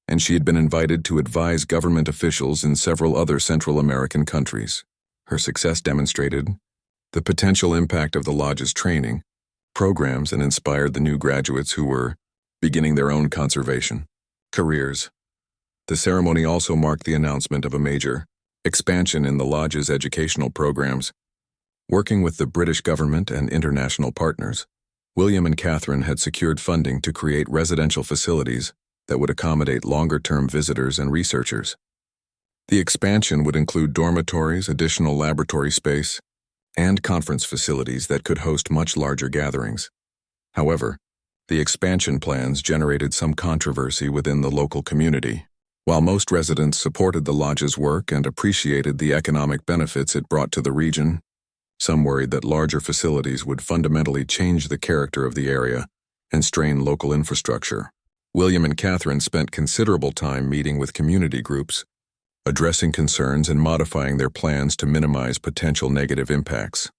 and she had been invited to advise government officials in several other Central American countries. Her success demonstrated the potential impact of the lodge's training programs and inspired the new graduates who were beginning their own conservation careers. The ceremony also marked the announcement of a major expansion in the lodge's educational programs. Working with the British government and international partners, William and Catherine had secured funding to create residential facilities that would accommodate longer-term visitors and researchers. The expansion would include dormitories, additional laboratory space, and conference facilities that could host much larger gatherings. However, the expansion plans generated some controversy within the local community. While most residents supported the lodge's work and appreciated the economic benefits it brought to the region, some worried that larger facilities would fundamentally change the character of the area and strain local infrastructure. William and Catherine spent considerable time meeting with community groups, addressing concerns and modifying their plans to minimize potential negative impacts.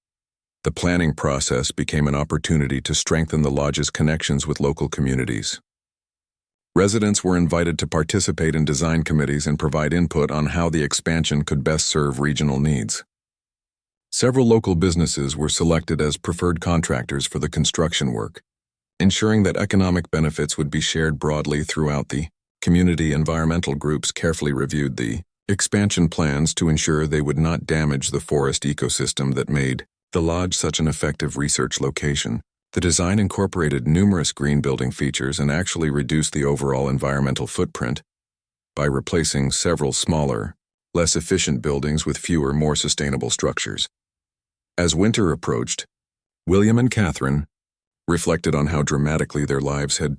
The planning process became an opportunity to strengthen the lodge's connections with local communities. Residents were invited to participate in design committees and provide input on how the expansion could best serve regional needs. Several local businesses were selected as preferred contractors for the construction work, ensuring that economic benefits would be shared broadly throughout the community. Environmental groups carefully reviewed the expansion plans to ensure they would not damage the forest ecosystem that made the lodge such an effective research location. The design incorporated numerous green building features and actually reduced the overall environmental footprint by replacing several smaller, less efficient buildings with fewer, more sustainable structures. As winter approached, William and Catherine reflected on how dramatically their lives had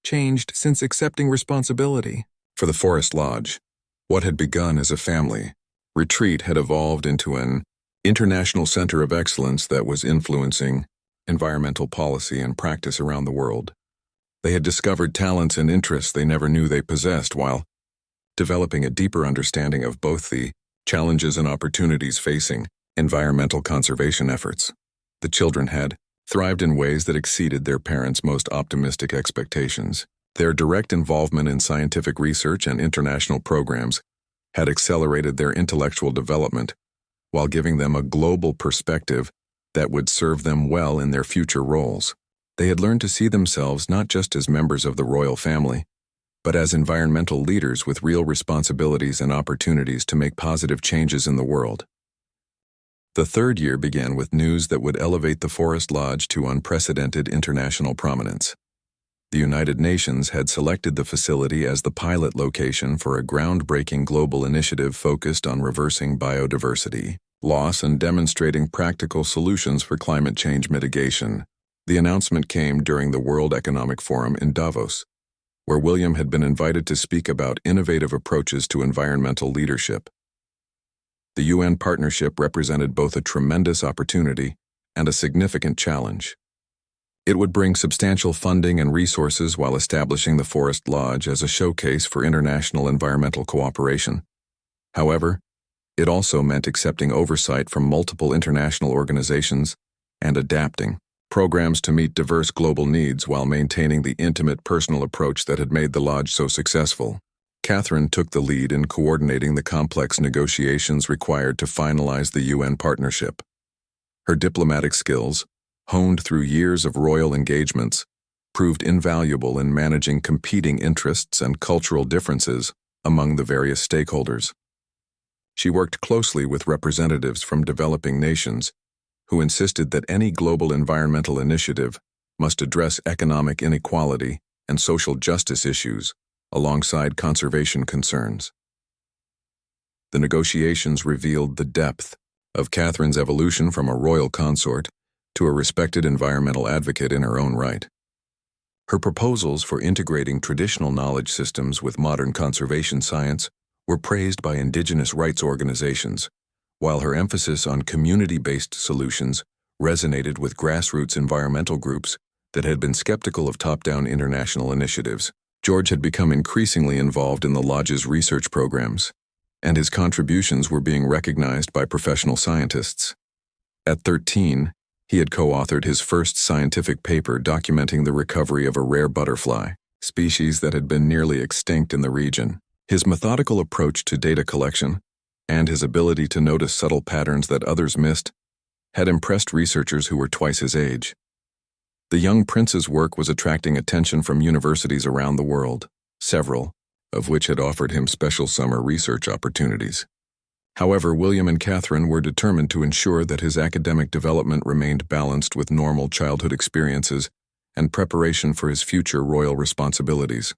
changed since accepting responsibility for the Forest Lodge. What had begun as a family retreat had evolved into an international center of excellence that was influencing environmental policy and practice around the world. They had discovered talents and interests they never knew they possessed while developing a deeper understanding of both the challenges and opportunities facing environmental conservation efforts. The children had thrived in ways that exceeded their parents' most optimistic expectations. Their direct involvement in scientific research and international programs had accelerated their intellectual development while giving them a global perspective that would serve them well in their future roles. They had learned to see themselves not just as members of the royal family, but as environmental leaders with real responsibilities and opportunities to make positive changes in the world. The third year began with news that would elevate the Forest Lodge to unprecedented international prominence. The United Nations had selected the facility as the pilot location for a groundbreaking global initiative focused on reversing biodiversity loss and demonstrating practical solutions for climate change mitigation. The announcement came during the World Economic Forum in Davos, where William had been invited to speak about innovative approaches to environmental leadership. The UN partnership represented both a tremendous opportunity and a significant challenge. It would bring substantial funding and resources while establishing the Forest Lodge as a showcase for international environmental cooperation. However, it also meant accepting oversight from multiple international organizations and adapting programs to meet diverse global needs while maintaining the intimate personal approach that had made the Lodge so successful. Catherine took the lead in coordinating the complex negotiations required to finalize the UN partnership. Her diplomatic skills, honed through years of royal engagements, proved invaluable in managing competing interests and cultural differences among the various stakeholders. She worked closely with representatives from developing nations who insisted that any global environmental initiative must address economic inequality and social justice issues alongside conservation concerns. The negotiations revealed the depth of Catherine's evolution from a royal consort to a respected environmental advocate in her own right. Her proposals for integrating traditional knowledge systems with modern conservation science were praised by indigenous rights organizations, while her emphasis on community-based solutions resonated with grassroots environmental groups that had been skeptical of top-down international initiatives. George had become increasingly involved in the Lodge's research programs, and his contributions were being recognized by professional scientists. At 13, he had co-authored his first scientific paper documenting the recovery of a rare butterfly species that had been nearly extinct in the region. His methodical approach to data collection and his ability to notice subtle patterns that others missed had impressed researchers who were twice his age. The young prince's work was attracting attention from universities around the world, several of which had offered him special summer research opportunities. However, William and Catherine were determined to ensure that his academic development remained balanced with normal childhood experiences and preparation for his future royal responsibilities.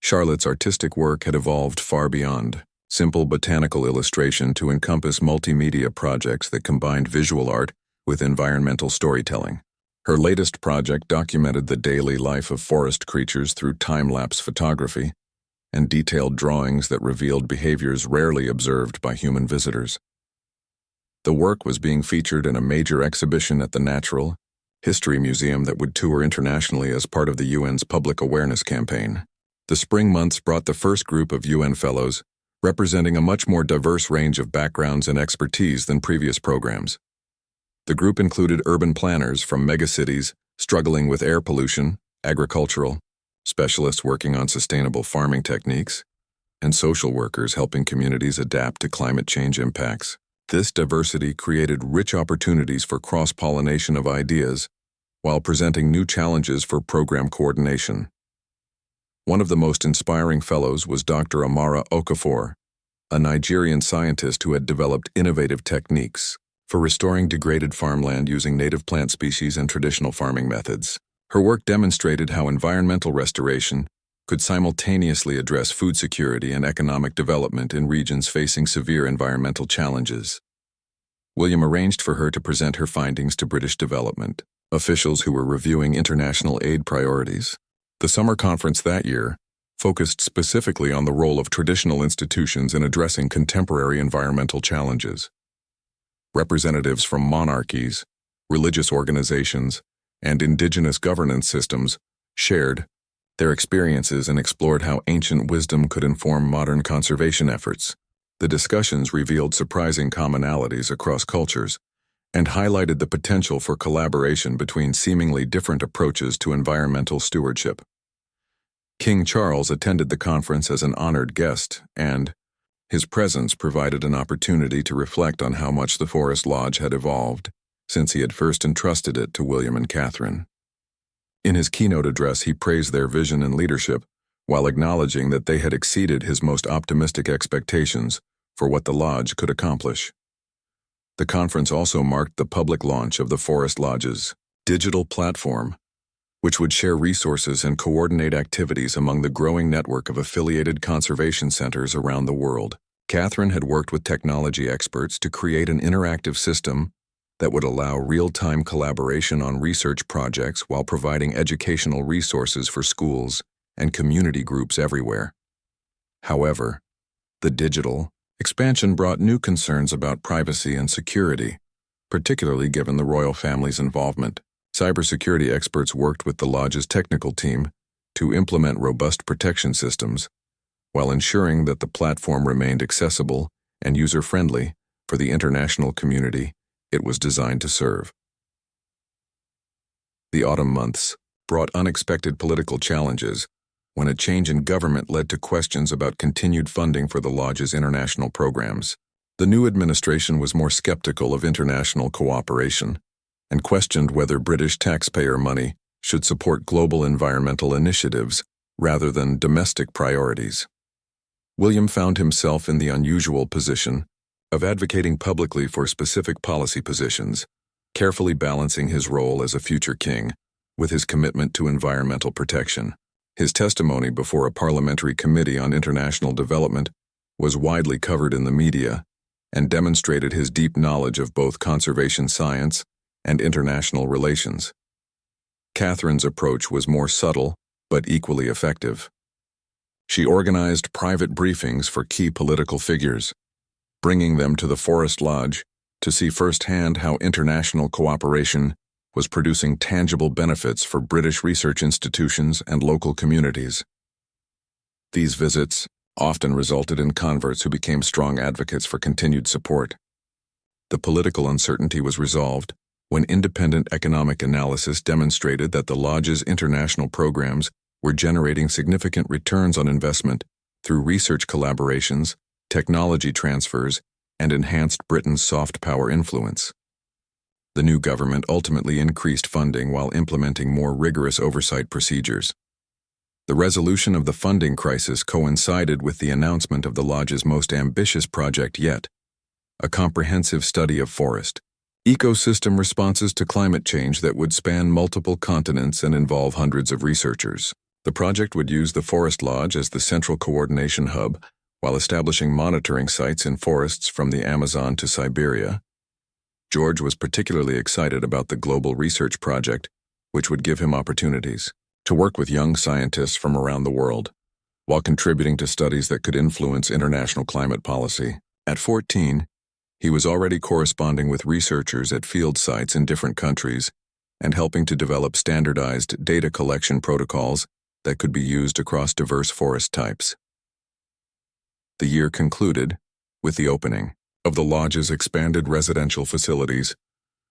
Charlotte's artistic work had evolved far beyond simple botanical illustration to encompass multimedia projects that combined visual art with environmental storytelling. Her latest project documented the daily life of forest creatures through time-lapse photography and detailed drawings that revealed behaviors rarely observed by human visitors. The work was being featured in a major exhibition at the Natural History Museum that would tour internationally as part of the UN's public awareness campaign. The spring months brought the first group of UN fellows, representing a much more diverse range of backgrounds and expertise than previous programs. The group included urban planners from megacities struggling with air pollution, agricultural specialists working on sustainable farming techniques, and social workers helping communities adapt to climate change impacts. This diversity created rich opportunities for cross-pollination of ideas while presenting new challenges for program coordination. One of the most inspiring fellows was Dr. Amara Okafor, a Nigerian scientist who had developed innovative techniques for restoring degraded farmland using native plant species and traditional farming methods. Her work demonstrated how environmental restoration could simultaneously address food security and economic development in regions facing severe environmental challenges. William arranged for her to present her findings to British development officials who were reviewing international aid priorities. The summer conference that year focused specifically on the role of traditional institutions in addressing contemporary environmental challenges. Representatives from monarchies, religious organizations, and indigenous governance systems shared their experiences and explored how ancient wisdom could inform modern conservation efforts. The discussions revealed surprising commonalities across cultures and highlighted the potential for collaboration between seemingly different approaches to environmental stewardship. King Charles attended the conference as an honored guest, and his presence provided an opportunity to reflect on how much the Forest Lodge had evolved since he had first entrusted it to William and Catherine. In his keynote address, he praised their vision and leadership, while acknowledging that they had exceeded his most optimistic expectations for what the Lodge could accomplish. The conference also marked the public launch of the Forest Lodge's digital platform, which would share resources and coordinate activities among the growing network of affiliated conservation centers around the world. Catherine had worked with technology experts to create an interactive system that would allow real-time collaboration on research projects while providing educational resources for schools and community groups everywhere. However, the digital expansion brought new concerns about privacy and security, particularly given the royal family's involvement. Cybersecurity experts worked with the lodge's technical team to implement robust protection systems while ensuring that the platform remained accessible and user-friendly for the international community it was designed to serve. The autumn months brought unexpected political challenges when a change in government led to questions about continued funding for the lodge's international programs. The new administration was more skeptical of international cooperation and questioned whether British taxpayer money should support global environmental initiatives rather than domestic priorities. William found himself in the unusual position of advocating publicly for specific policy positions, carefully balancing his role as a future king with his commitment to environmental protection. His testimony before a parliamentary committee on international development was widely covered in the media and demonstrated his deep knowledge of both conservation science and international relations. Catherine's approach was more subtle but equally effective. She organized private briefings for key political figures, bringing them to the Forest Lodge to see firsthand how international cooperation was producing tangible benefits for British research institutions and local communities. These visits often resulted in converts who became strong advocates for continued support. The political uncertainty was resolved when independent economic analysis demonstrated that the Lodge's international programs were generating significant returns on investment through research collaborations, technology transfers, and enhanced Britain's soft power influence. The new government ultimately increased funding while implementing more rigorous oversight procedures. The resolution of the funding crisis coincided with the announcement of the Lodge's most ambitious project yet, a comprehensive study of forest ecosystem responses to climate change that would span multiple continents and involve hundreds of researchers. The project would use the Forest Lodge as the central coordination hub while establishing monitoring sites in forests from the Amazon to Siberia. George was particularly excited about the global research project, which would give him opportunities to work with young scientists from around the world, while contributing to studies that could influence international climate policy. At 14, he was already corresponding with researchers at field sites in different countries and helping to develop standardized data collection protocols that could be used across diverse forest types. The year concluded with the opening of the Lodge's expanded residential facilities,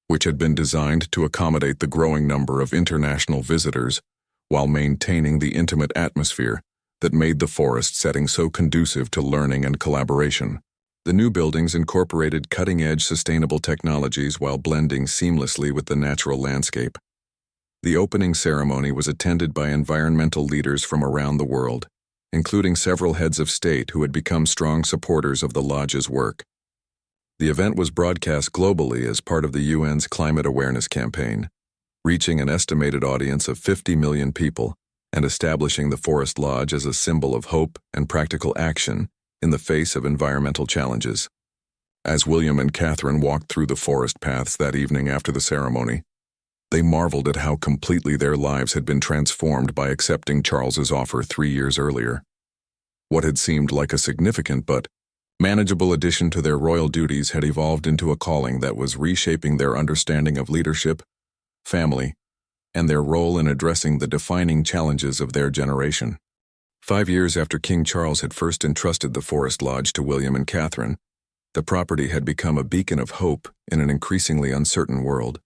which had been designed to accommodate the growing number of international visitors while maintaining the intimate atmosphere that made the forest setting so conducive to learning and collaboration. The new buildings incorporated cutting-edge sustainable technologies while blending seamlessly with the natural landscape. The opening ceremony was attended by environmental leaders from around the world, including several heads of state who had become strong supporters of the Lodge's work. The event was broadcast globally as part of the UN's climate awareness campaign, reaching an estimated audience of 50 million people and establishing the Forest Lodge as a symbol of hope and practical action in the face of environmental challenges. As William and Catherine walked through the forest paths that evening after the ceremony, they marveled at how completely their lives had been transformed by accepting Charles's offer 3 years earlier. What had seemed like a significant but manageable addition to their royal duties had evolved into a calling that was reshaping their understanding of leadership, family, and their role in addressing the defining challenges of their generation. 5 years after King Charles had first entrusted the Forest Lodge to William and Catherine, the property had become a beacon of hope in an increasingly uncertain world.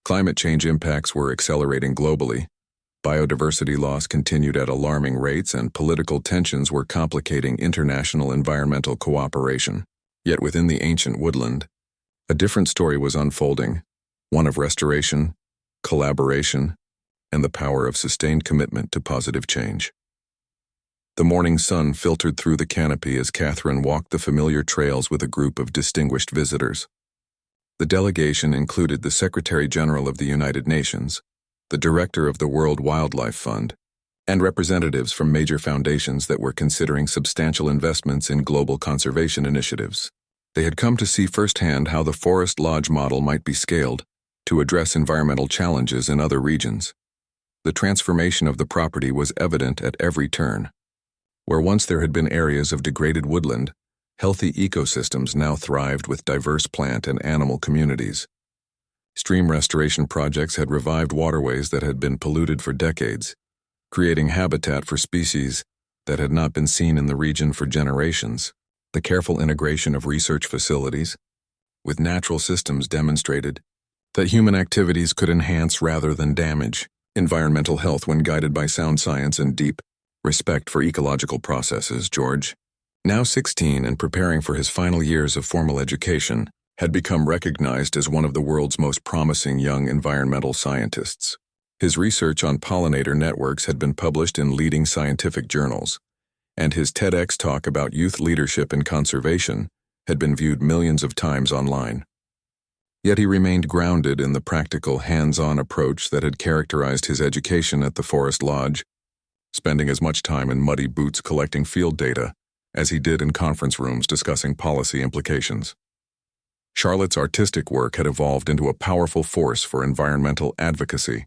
Climate change impacts were accelerating globally, biodiversity loss continued at alarming rates, and political tensions were complicating international environmental cooperation. Yet within the ancient woodland, a different story was unfolding, one of restoration, collaboration, and the power of sustained commitment to positive change. The morning sun filtered through the canopy as Catherine walked the familiar trails with a group of distinguished visitors. The delegation included the Secretary General of the United Nations, the Director of the World Wildlife Fund, and representatives from major foundations that were considering substantial investments in global conservation initiatives. They had come to see firsthand how the Forest Lodge model might be scaled to address environmental challenges in other regions. The transformation of the property was evident at every turn. Where once there had been areas of degraded woodland, healthy ecosystems now thrived with diverse plant and animal communities. Stream restoration projects had revived waterways that had been polluted for decades, creating habitat for species that had not been seen in the region for generations. The careful integration of research facilities with natural systems demonstrated that human activities could enhance rather than damage environmental health when guided by sound science and deep respect for ecological processes. George, now 16 and preparing for his final years of formal education, had become recognized as one of the world's most promising young environmental scientists. His research on pollinator networks had been published in leading scientific journals, and his TEDx talk about youth leadership and conservation had been viewed millions of times online. Yet he remained grounded in the practical, hands-on approach that had characterized his education at the Forest Lodge, spending as much time in muddy boots collecting field data as he did in conference rooms discussing policy implications. Charlotte's artistic work had evolved into a powerful force for environmental advocacy.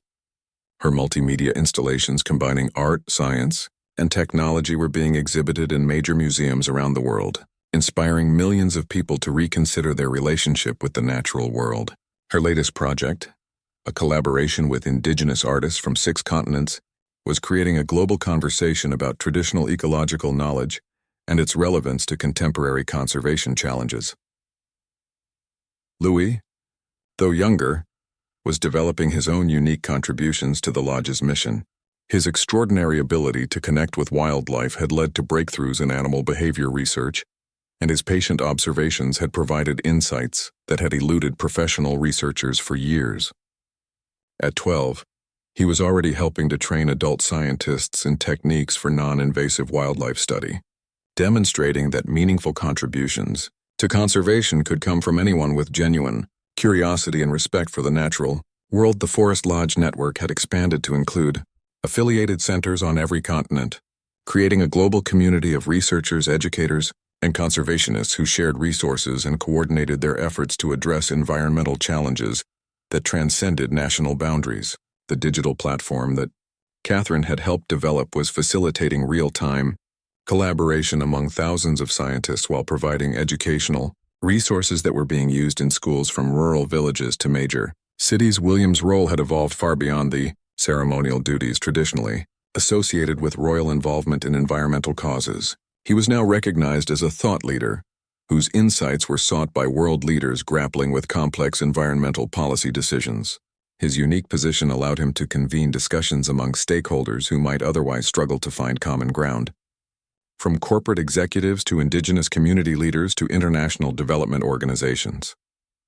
Her multimedia installations combining art, science, and technology were being exhibited in major museums around the world, inspiring millions of people to reconsider their relationship with the natural world. Her latest project, a collaboration with indigenous artists from 6 continents, was creating a global conversation about traditional ecological knowledge and its relevance to contemporary conservation challenges. Louis, though younger, was developing his own unique contributions to the Lodge's mission. His extraordinary ability to connect with wildlife had led to breakthroughs in animal behavior research, and his patient observations had provided insights that had eluded professional researchers for years. At 12, he was already helping to train adult scientists in techniques for non-invasive wildlife study, demonstrating that meaningful contributions to conservation could come from anyone with genuine curiosity and respect for the natural world. The Forest Lodge network had expanded to include affiliated centers on every continent, creating a global community of researchers, educators, and conservationists who shared resources and coordinated their efforts to address environmental challenges that transcended national boundaries. The digital platform that Catherine had helped develop was facilitating real-time collaboration among thousands of scientists while providing educational resources that were being used in schools from rural villages to major cities. William's role had evolved far beyond the ceremonial duties traditionally associated with royal involvement in environmental causes. He was now recognized as a thought leader whose insights were sought by world leaders grappling with complex environmental policy decisions. His unique position allowed him to convene discussions among stakeholders who might otherwise struggle to find common ground. From corporate executives to indigenous community leaders to international development organizations,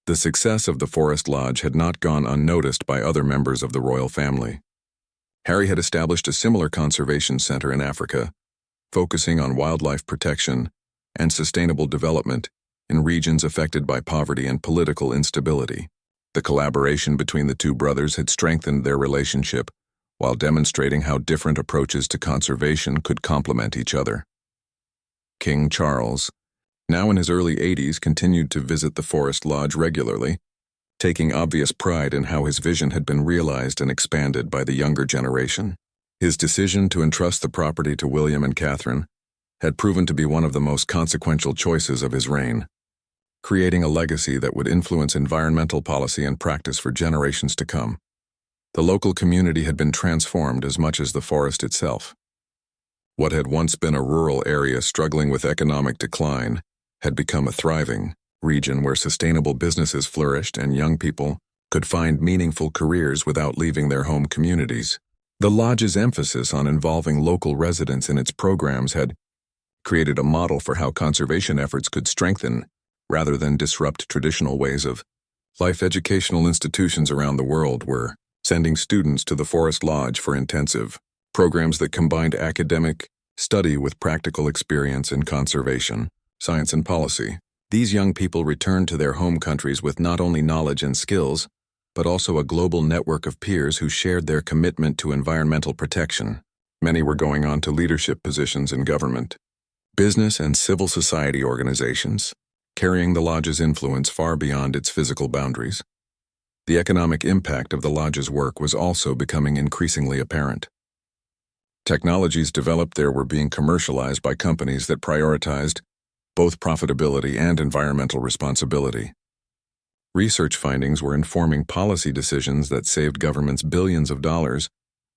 the success of the Forest Lodge had not gone unnoticed by other members of the royal family. Harry had established a similar conservation center in Africa, focusing on wildlife protection and sustainable development in regions affected by poverty and political instability. The collaboration between the two brothers had strengthened their relationship while demonstrating how different approaches to conservation could complement each other. King Charles, now in his early 80s, continued to visit the Forest Lodge regularly, taking obvious pride in how his vision had been realized and expanded by the younger generation. His decision to entrust the property to William and Catherine had proven to be one of the most consequential choices of his reign, creating a legacy that would influence environmental policy and practice for generations to come. The local community had been transformed as much as the forest itself. What had once been a rural area struggling with economic decline had become a thriving region where sustainable businesses flourished and young people could find meaningful careers without leaving their home communities. The Lodge's emphasis on involving local residents in its programs had created a model for how conservation efforts could strengthen rather than disrupt traditional ways of life. Educational institutions around the world were sending students to the Forest Lodge for intensive programs that combined academic study with practical experience in conservation, science, and policy. These young people returned to their home countries with not only knowledge and skills, but also a global network of peers who shared their commitment to environmental protection. Many were going on to leadership positions in government, business, and civil society organizations, carrying the lodge's influence far beyond its physical boundaries. The economic impact of the lodge's work was also becoming increasingly apparent. Technologies developed there were being commercialized by companies that prioritized both profitability and environmental responsibility. Research findings were informing policy decisions that saved governments billions of dollars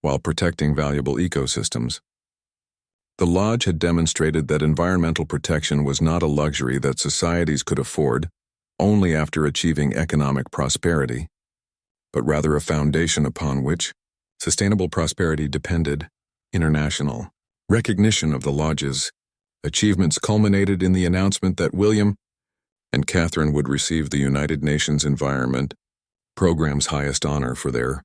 while protecting valuable ecosystems. The lodge had demonstrated that environmental protection was not a luxury that societies could afford only after achieving economic prosperity, but rather a foundation upon which sustainable prosperity depended. International recognition of the lodge's achievements culminated in the announcement that William and Catherine would receive the United Nations Environment Programme's highest honor for their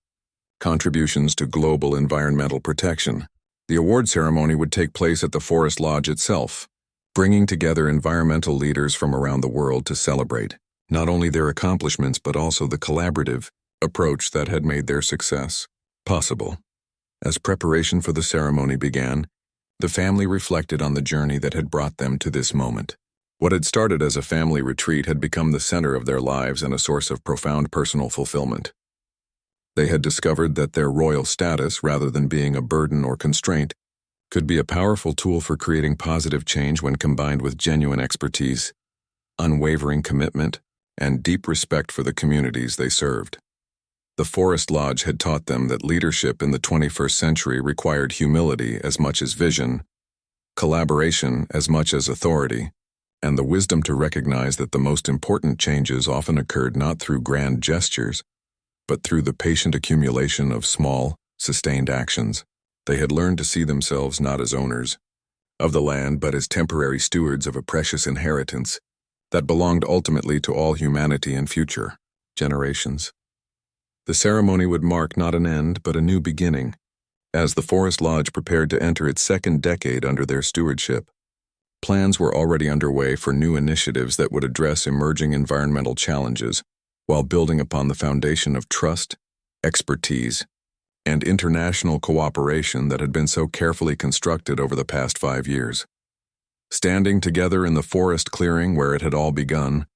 contributions to global environmental protection. The award ceremony would take place at the Forest Lodge itself, bringing together environmental leaders from around the world to celebrate not only their accomplishments but also the collaborative approach that had made their success possible. As preparation for the ceremony began, the family reflected on the journey that had brought them to this moment. What had started as a family retreat had become the center of their lives and a source of profound personal fulfillment. They had discovered that their royal status, rather than being a burden or constraint, could be a powerful tool for creating positive change when combined with genuine expertise, unwavering commitment, and deep respect for the communities they served. The Forest Lodge had taught them that leadership in the 21st century required humility as much as vision, collaboration as much as authority, and the wisdom to recognize that the most important changes often occurred not through grand gestures, but through the patient accumulation of small, sustained actions. They had learned to see themselves not as owners of the land but as temporary stewards of a precious inheritance that belonged ultimately to all humanity and future generations. The ceremony would mark not an end but a new beginning, as the Forest Lodge prepared to enter its second decade under their stewardship. Plans were already underway for new initiatives that would address emerging environmental challenges while building upon the foundation of trust, expertise, and international cooperation that had been so carefully constructed over the past 5 years. Standing together in the forest clearing where it had all begun,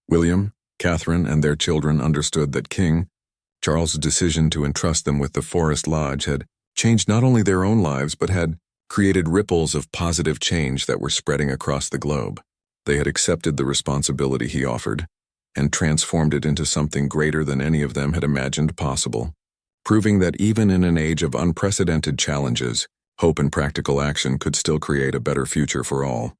William, Catherine, and their children understood that King Charles' decision to entrust them with the Forest Lodge had changed not only their own lives but had created ripples of positive change that were spreading across the globe. They had accepted the responsibility he offered and transformed it into something greater than any of them had imagined possible, proving that even in an age of unprecedented challenges, hope and practical action could still create a better future for all.